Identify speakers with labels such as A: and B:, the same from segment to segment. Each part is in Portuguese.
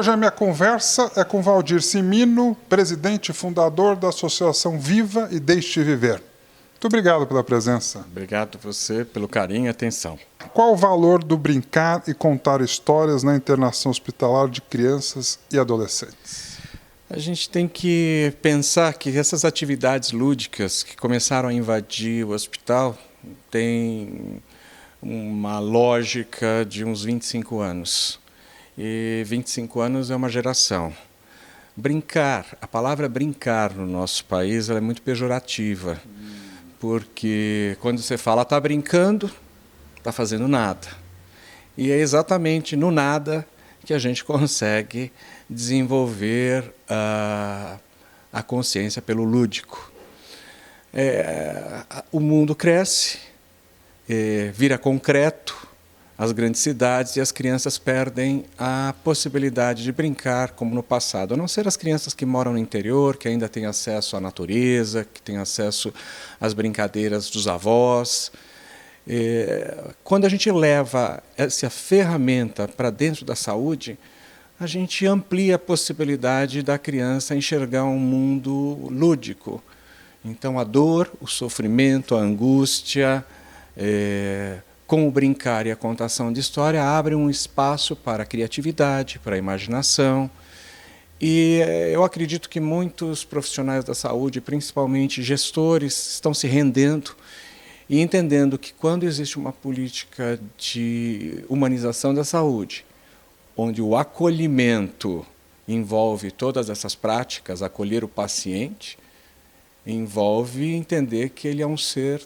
A: Hoje a minha conversa é com Valdir Cimino, presidente e fundador da Associação Viva e Deixe Viver. Muito obrigado pela presença.
B: Obrigado a você pelo carinho e atenção.
A: Qual o valor do brincar e contar histórias na internação hospitalar de crianças e adolescentes?
B: A gente tem que pensar que essas atividades lúdicas que começaram a invadir o hospital têm uma lógica de uns 25 anos. E 25 anos é uma geração. Brincar, a palavra brincar no nosso país ela é muito pejorativa, porque quando você fala está brincando, está fazendo nada. E é exatamente no nada que a gente consegue desenvolver a consciência pelo lúdico. O mundo cresce, vira concreto, as grandes cidades, e as crianças perdem a possibilidade de brincar como no passado, a não ser as crianças que moram no interior, que ainda têm acesso à natureza, que têm acesso às brincadeiras dos avós. Quando a gente leva essa ferramenta para dentro da saúde, a gente amplia a possibilidade da criança enxergar um mundo lúdico. Então, a dor, o sofrimento, a angústia, com o brincar e a contação de história, abre um espaço para a criatividade, para a imaginação. E eu acredito que muitos profissionais da saúde, principalmente gestores, estão se rendendo e entendendo que quando existe uma política de humanização da saúde, onde o acolhimento envolve todas essas práticas, acolher o paciente, envolve entender que ele é um ser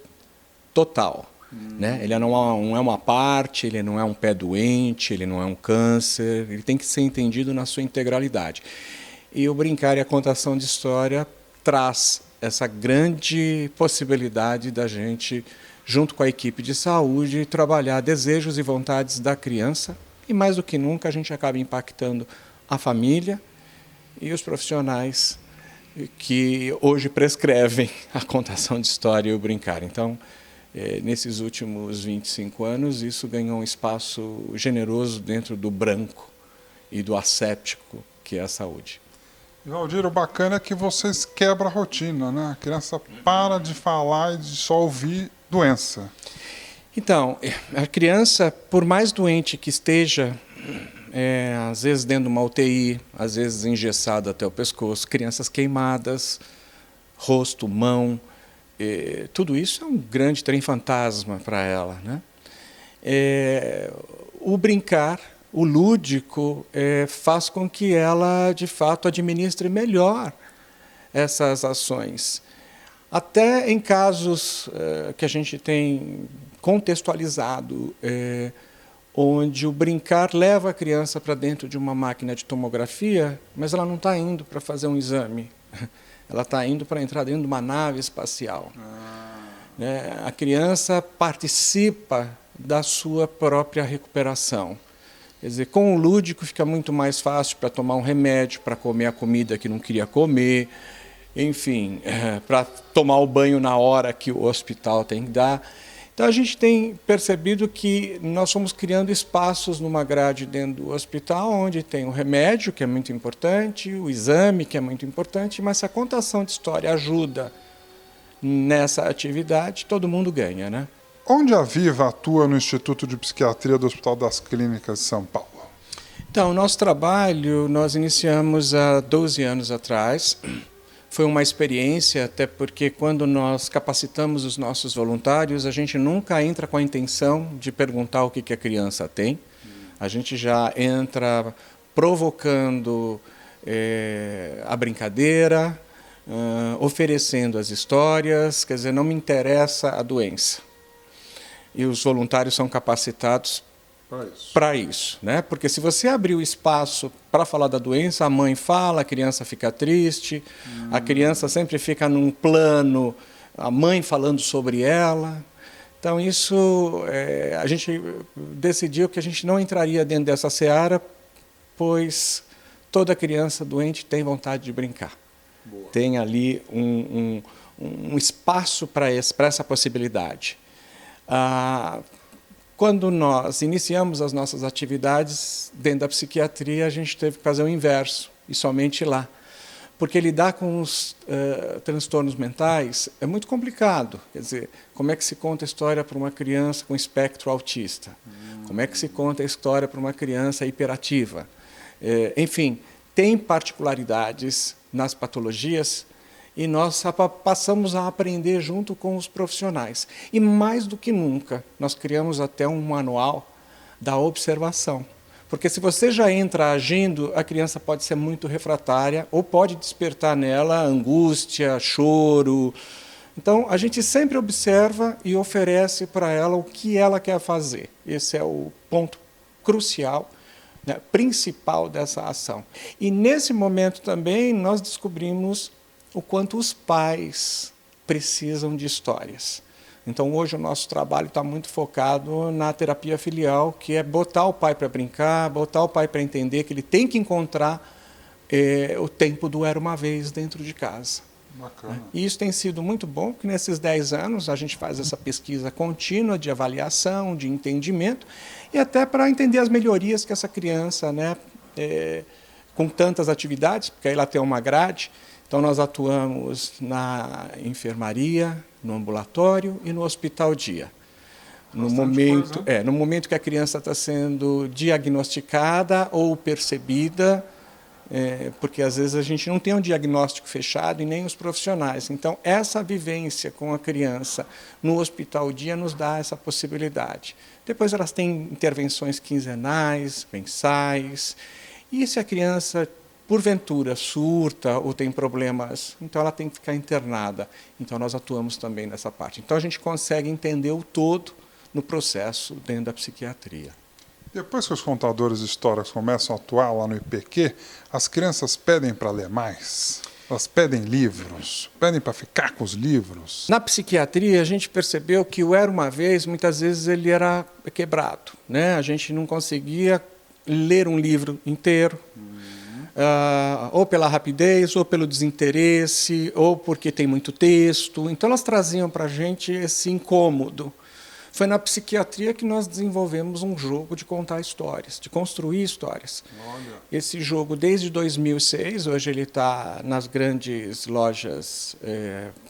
B: total. Né? Ele não é uma parte, ele não é um pé doente, ele não é um câncer, ele tem que ser entendido na sua integralidade. E o brincar e a contação de história traz essa grande possibilidade da gente, junto com a equipe de saúde, trabalhar desejos e vontades da criança, e mais do que nunca a gente acaba impactando a família e os profissionais que hoje prescrevem a contação de história e o brincar. Então, nesses últimos 25 anos, isso ganhou um espaço generoso dentro do branco e do asséptico, que é a saúde.
A: Valdir, o bacana é que vocês quebram a rotina, né? A criança para de falar e de só ouvir doença.
B: Então, a criança, por mais doente que esteja, às vezes dentro de uma UTI, às vezes engessada até o pescoço, crianças queimadas, rosto, mão, tudo isso é um grande trem fantasma para ela, né? O brincar, o lúdico, faz com que ela, de fato, administre melhor essas ações. Até em casos que a gente tem contextualizado, onde o brincar leva a criança para dentro de uma máquina de tomografia, mas ela não está indo para fazer um exame. Ela está indo para entrar dentro de uma nave espacial. A criança participa da sua própria recuperação. Quer dizer, com o lúdico fica muito mais fácil para tomar um remédio, para comer a comida que não queria comer, enfim, para tomar o banho na hora que o hospital tem que dar. Então, a gente tem percebido que nós fomos criando espaços numa grade dentro do hospital, onde tem o remédio, que é muito importante, o exame, que é muito importante, mas se a contação de história ajuda nessa atividade, todo mundo ganha, né?
A: Onde a Viva atua no Instituto de Psiquiatria do Hospital das Clínicas de São Paulo?
B: Então, o nosso trabalho nós iniciamos há 12 anos atrás. Foi uma experiência, até porque quando nós capacitamos os nossos voluntários, a gente nunca entra com a intenção de perguntar o que a criança tem. A gente já entra provocando a brincadeira, oferecendo as histórias, quer dizer, não me interessa a doença. E os voluntários são capacitados para isso, né? Porque se você abrir o espaço para falar da doença, a mãe fala, a criança fica triste, a criança sempre fica num plano, a mãe falando sobre ela. Então, isso, a gente decidiu que a gente não entraria dentro dessa seara, pois toda criança doente tem vontade de brincar. Boa. Tem ali um espaço para essa possibilidade. Quando nós iniciamos as nossas atividades dentro da psiquiatria, a gente teve que fazer o inverso, e somente lá. Porque lidar com os transtornos mentais é muito complicado. Quer dizer, como é que se conta a história para uma criança com espectro autista? Como é que se conta a história para uma criança hiperativa? Enfim, tem particularidades nas patologias e nós passamos a aprender junto com os profissionais. E mais do que nunca, nós criamos até um manual da observação. Porque se você já entra agindo, a criança pode ser muito refratária ou pode despertar nela angústia, choro. Então, a gente sempre observa e oferece para ela o que ela quer fazer. Esse é o ponto crucial, né, principal dessa ação. E nesse momento também nós descobrimos o quanto os pais precisam de histórias. Então, hoje o nosso trabalho está muito focado na terapia filial, que é botar o pai para brincar, botar o pai para entender que ele tem que encontrar o tempo do era uma vez dentro de casa.
A: Bacana.
B: E isso tem sido muito bom, porque nesses 10 anos a gente faz essa pesquisa contínua de avaliação, de entendimento, e até para entender as melhorias que essa criança, né, com tantas atividades, porque aí ela tem uma grade. Então, nós atuamos na enfermaria, no ambulatório e no hospital dia. No momento que a criança está sendo diagnosticada ou percebida, porque às vezes a gente não tem um diagnóstico fechado e nem os profissionais. Então, essa vivência com a criança no hospital dia nos dá essa possibilidade. Depois elas têm intervenções quinzenais, mensais, e se a criança porventura surta ou tem problemas, então ela tem que ficar internada. Então nós atuamos também nessa parte. Então a gente consegue entender o todo no processo dentro da psiquiatria.
A: Depois que os contadores de histórias começam a atuar lá no IPQ, as crianças pedem para ler mais? Elas pedem livros? Pedem para ficar com os livros?
B: Na psiquiatria, a gente percebeu que o era uma vez, muitas vezes ele era quebrado, né? A gente não conseguia ler um livro inteiro. Ou pela rapidez, ou pelo desinteresse, ou porque tem muito texto. Então, elas traziam para a gente esse incômodo. Foi na psiquiatria que nós desenvolvemos um jogo de contar histórias, de construir histórias.
A: Olha.
B: Esse jogo, desde 2006, hoje ele está nas grandes lojas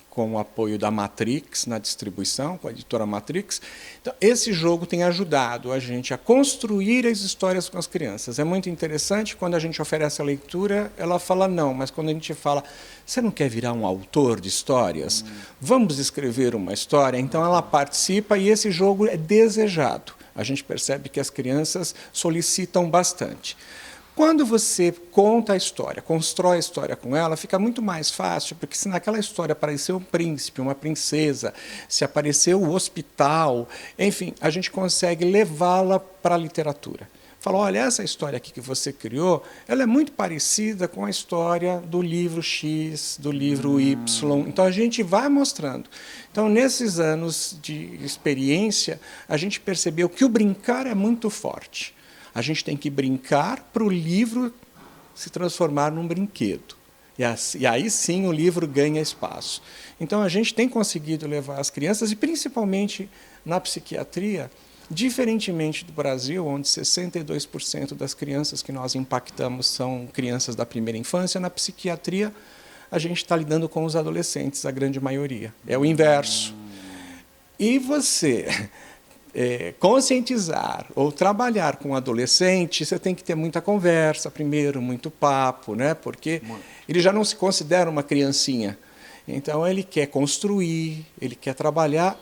B: com o apoio da Matrix, na distribuição, com a editora Matrix. Então, esse jogo tem ajudado a gente a construir as histórias com as crianças. É muito interessante, quando a gente oferece a leitura, ela fala não, mas quando a gente fala, você não quer virar um autor de histórias? Vamos escrever uma história? Então, ela participa e esse jogo é desejado. A gente percebe que as crianças solicitam bastante. Quando você conta a história, constrói a história com ela, fica muito mais fácil, porque se naquela história apareceu um príncipe, uma princesa, se apareceu o hospital, enfim, a gente consegue levá-la para a literatura. Fala, olha, essa história aqui que você criou, ela é muito parecida com a história do livro X, do livro Y. Então, a gente vai mostrando. Então, nesses anos de experiência, a gente percebeu que o brincar é muito forte. A gente tem que brincar para o livro se transformar num brinquedo. E aí sim o livro ganha espaço. Então a gente tem conseguido levar as crianças, e principalmente na psiquiatria, diferentemente do Brasil, onde 62% das crianças que nós impactamos são crianças da primeira infância, na psiquiatria a gente está lidando com os adolescentes, a grande maioria. É o inverso. E você conscientizar ou trabalhar com adolescente, você tem que ter muita conversa primeiro, muito papo, né? Porque ele já não se considera uma criancinha. Então, ele quer construir, ele quer trabalhar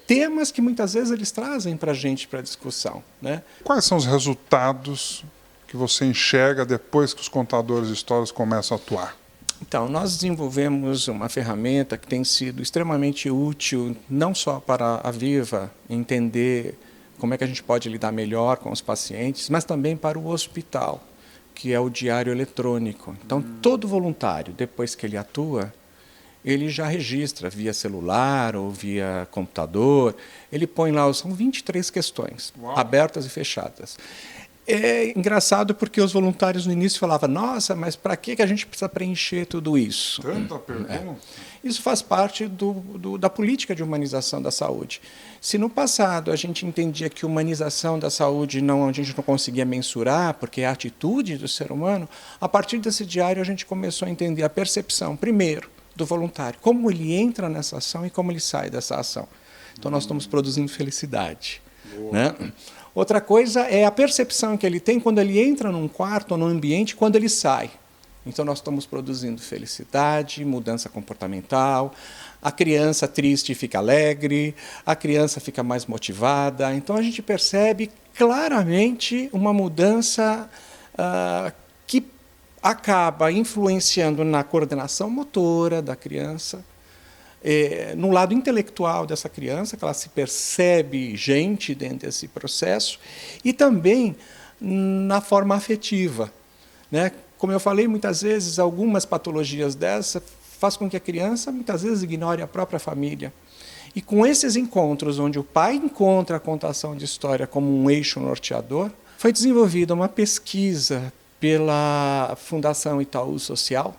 B: temas que muitas vezes eles trazem para a gente para discussão, né?
A: Quais são os resultados que você enxerga depois que os contadores de histórias começam a atuar?
B: Então, nós desenvolvemos uma ferramenta que tem sido extremamente útil, não só para a Viva entender como é que a gente pode lidar melhor com os pacientes, mas também para o hospital, que é o diário eletrônico. Então, todo voluntário, depois que ele atua, ele já registra via celular ou via computador, ele põe lá, são 23 questões, abertas e fechadas. É engraçado porque os voluntários no início falavam, nossa, mas para que a gente precisa preencher tudo isso?
A: Tanta pergunta.
B: Isso faz parte da política de humanização da saúde. Se no passado a gente entendia que humanização da saúde a gente não conseguia mensurar, porque é a atitude do ser humano, a partir desse diário a gente começou a entender a percepção, primeiro, do voluntário, como ele entra nessa ação e como ele sai dessa ação. Então nós estamos produzindo felicidade. Né? Outra coisa é a percepção que ele tem quando ele entra num quarto ou num ambiente, quando ele sai. Então nós estamos produzindo felicidade, mudança comportamental, a criança triste fica alegre, a criança fica mais motivada. Então a gente percebe claramente uma mudança que acaba influenciando na coordenação motora da criança, no lado intelectual dessa criança, que ela se percebe gente dentro desse processo, e também na forma afetiva. Né? Como eu falei, muitas vezes, algumas patologias dessa fazem com que a criança, muitas vezes, ignore a própria família. E com esses encontros, onde o pai encontra a contação de história como um eixo norteador, foi desenvolvida uma pesquisa pela Fundação Itaú Social,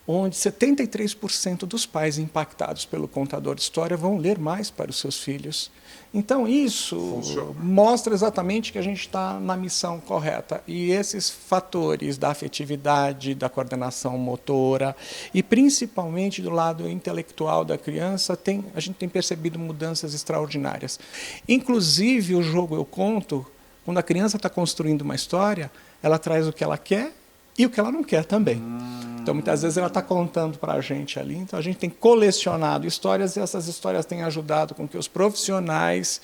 B: onde 73% dos pais impactados pelo contador de história vão ler mais para os seus filhos. Então, isso mostra exatamente que a gente está na missão correta. E esses fatores da afetividade, da coordenação motora e, principalmente, do lado intelectual da criança, a gente tem percebido mudanças extraordinárias. Inclusive, o jogo Eu Conto, quando a criança está construindo uma história, ela traz o que ela quer e o que ela não quer também. Então, muitas vezes, ela está contando para a gente ali. Então, a gente tem colecionado histórias e essas histórias têm ajudado com que os profissionais,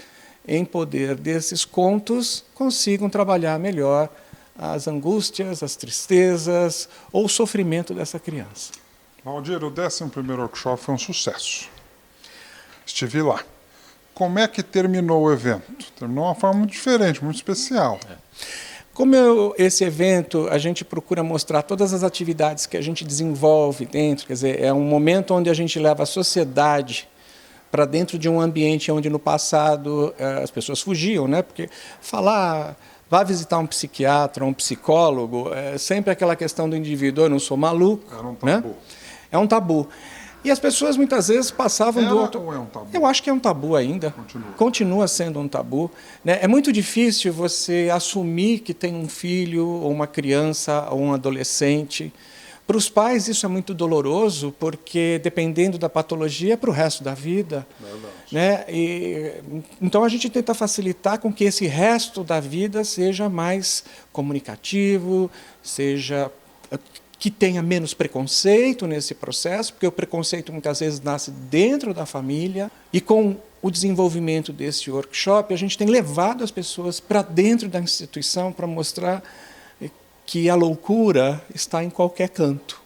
B: em poder desses contos, consigam trabalhar melhor as angústias, as tristezas ou o sofrimento dessa criança.
A: Valdir, o 11º workshop foi um sucesso. Estive lá. Como é que terminou o evento? Terminou de uma forma muito diferente, muito especial.
B: Como esse evento, a gente procura mostrar todas as atividades que a gente desenvolve dentro, quer dizer, é um momento onde a gente leva a sociedade para dentro de um ambiente onde no passado as pessoas fugiam, né? Porque vá visitar um psiquiatra, um psicólogo, é sempre aquela questão do indivíduo, eu não sou maluco.
A: Era um tabu.
B: Né? É um tabu. E as pessoas muitas vezes passavam do outro.
A: Ou é um tabu?
B: Eu acho que é um tabu ainda. Continua sendo um tabu. Né? É muito difícil você assumir que tem um filho, ou uma criança, ou um adolescente. Para os pais isso é muito doloroso, porque dependendo da patologia é para o resto da vida. Né? Então a gente tenta facilitar com que esse resto da vida seja mais comunicativo, que tenha menos preconceito nesse processo, porque o preconceito muitas vezes nasce dentro da família, e com o desenvolvimento desse workshop, a gente tem levado as pessoas para dentro da instituição para mostrar que a loucura está em qualquer canto.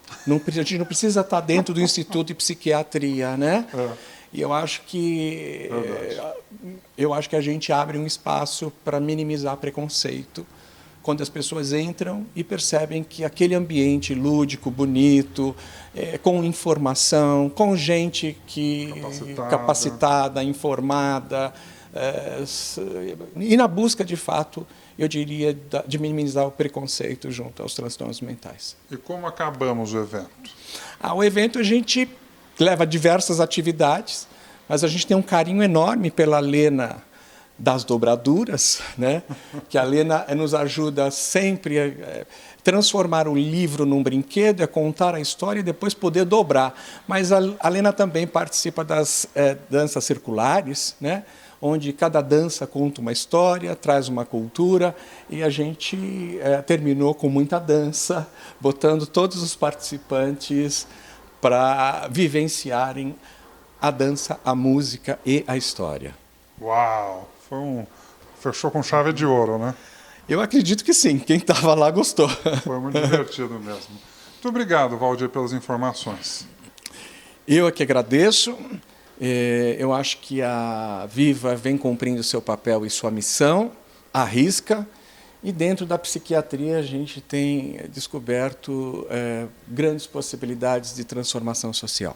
B: A gente não precisa estar dentro do Instituto de Psiquiatria, né? E eu acho que a gente abre um espaço para minimizar preconceito, quando as pessoas entram e percebem que aquele ambiente lúdico, bonito, com informação, com gente capacitada, informada, e na busca, de fato, eu diria, de minimizar o preconceito junto aos transtornos mentais.
A: E como acabamos o evento?
B: O evento a gente leva diversas atividades, mas a gente tem um carinho enorme pela Lena das dobraduras, né? Que a Lena nos ajuda sempre a transformar o livro num brinquedo, a contar a história e depois poder dobrar. Mas a Lena também participa das danças circulares, né? Onde cada dança conta uma história, traz uma cultura, e a gente terminou com muita dança, botando todos os participantes para vivenciarem a dança, a música e a história.
A: Uau! Fechou com chave de ouro, né?
B: Eu acredito que sim. Quem estava lá gostou.
A: Foi muito divertido mesmo. Muito obrigado, Valdir, pelas informações.
B: Eu é que agradeço. Eu acho que a Viva vem cumprindo seu papel e sua missão, à risca, e dentro da psiquiatria a gente tem descoberto grandes possibilidades de transformação social.